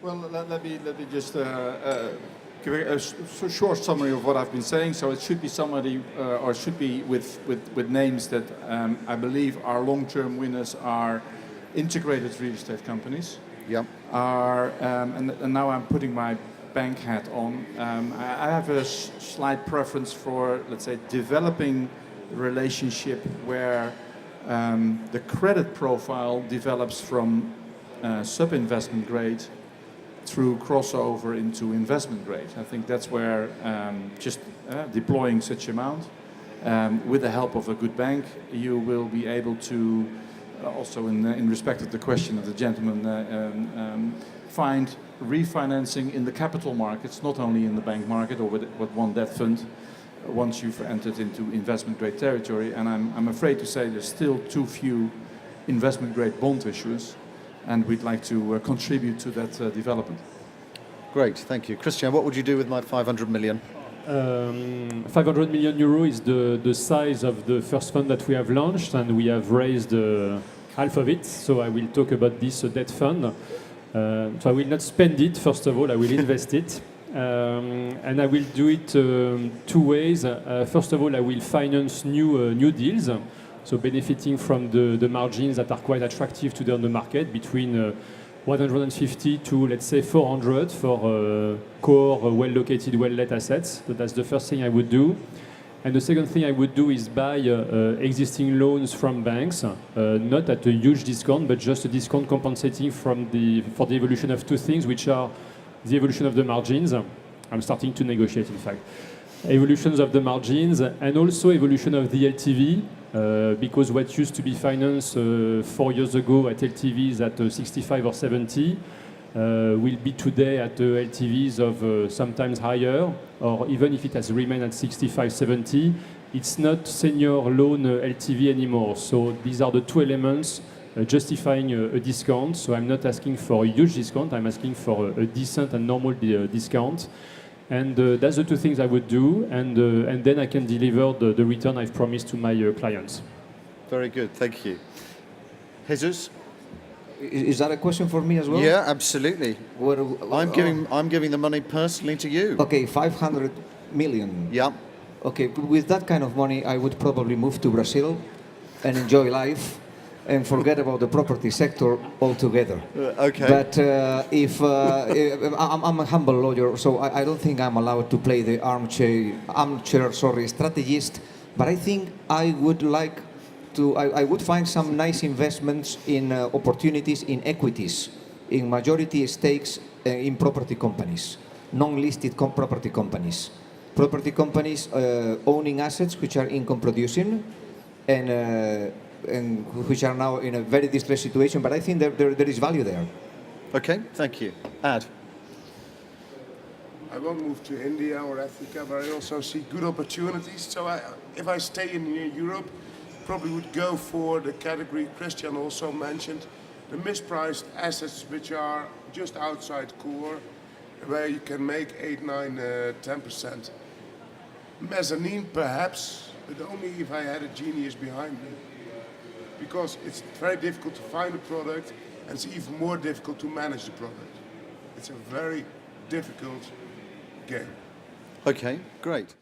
Well, let me just give a short summary of what I've been saying. So it should be somebody, or it should be with names that I believe our long-term winners are integrated real estate companies. Yep. And now I'm putting my bank hat on. I have a slight preference for, let's say, developing a relationship where the credit profile develops from sub-investment grade through crossover into investment grade. I think that's where just deploying such amount with the help of a good bank, you will be able to also in respect of the question of the gentleman, find refinancing in the capital markets, not only in the bank market or with one debt fund, once you've entered into investment grade territory. And I'm afraid to say there's still too few investment grade bond issuers, and we'd like to contribute to that development. Great, thank you. Christian, what would you do with my 500 million? 500 million euro is the size of the first fund that we have launched, and we have raised half of it. So I will talk about this debt fund. So I will not spend it, first of all, I will invest it. And I will do it two ways. First of all, I will finance new deals, so benefiting from the margins that are quite attractive today on the market, between 150 to, let's say, 400 for core, well-located, well-let assets. So that's the first thing I would do. And the second thing I would do is buy existing loans from banks, not at a huge discount, but just a discount compensating for the evolution of two things, which are the evolution of the margins. I'm starting to negotiate, in fact. Evolutions of the margins and also evolution of the LTV, because what used to be financed 4 years ago at LTVs at 65 or 70 will be today at LTVs of sometimes higher, or even if it has remained at 65, 70, it's not senior loan LTV anymore. So these are the two elements justifying a discount. So I'm not asking for a huge discount, I'm asking for a decent and normal discount. And that's the two things I would do, and then I can deliver the return I've promised to my clients. Very good, thank you. Jesus? Is that a question for me as well? Yeah, absolutely. I'm giving the money personally to you. Okay, 500 million. Yeah. Okay, with that kind of money, I would probably move to Brazil and enjoy life and forget about the property sector altogether. Okay. But if I'm a humble lawyer, so I don't think I'm allowed to play the armchair strategist. But I think I would like to. I would find some nice investments in opportunities in equities, in majority stakes in property companies, non-listed property companies. Property companies owning assets which are income producing and which are now in a very distressed situation, but I think there is value there. Okay, thank you. Ad? I won't move to India or Africa, but I also see good opportunities. So if I stay in Europe, probably would go for the category Christian also mentioned, the mispriced assets which are just outside core, where you can make 8, 9, 10%. Mezzanine perhaps, but only if I had a genius behind me. Because it's very difficult to find a product, and it's even more difficult to manage the product. It's a very difficult game. Okay, great.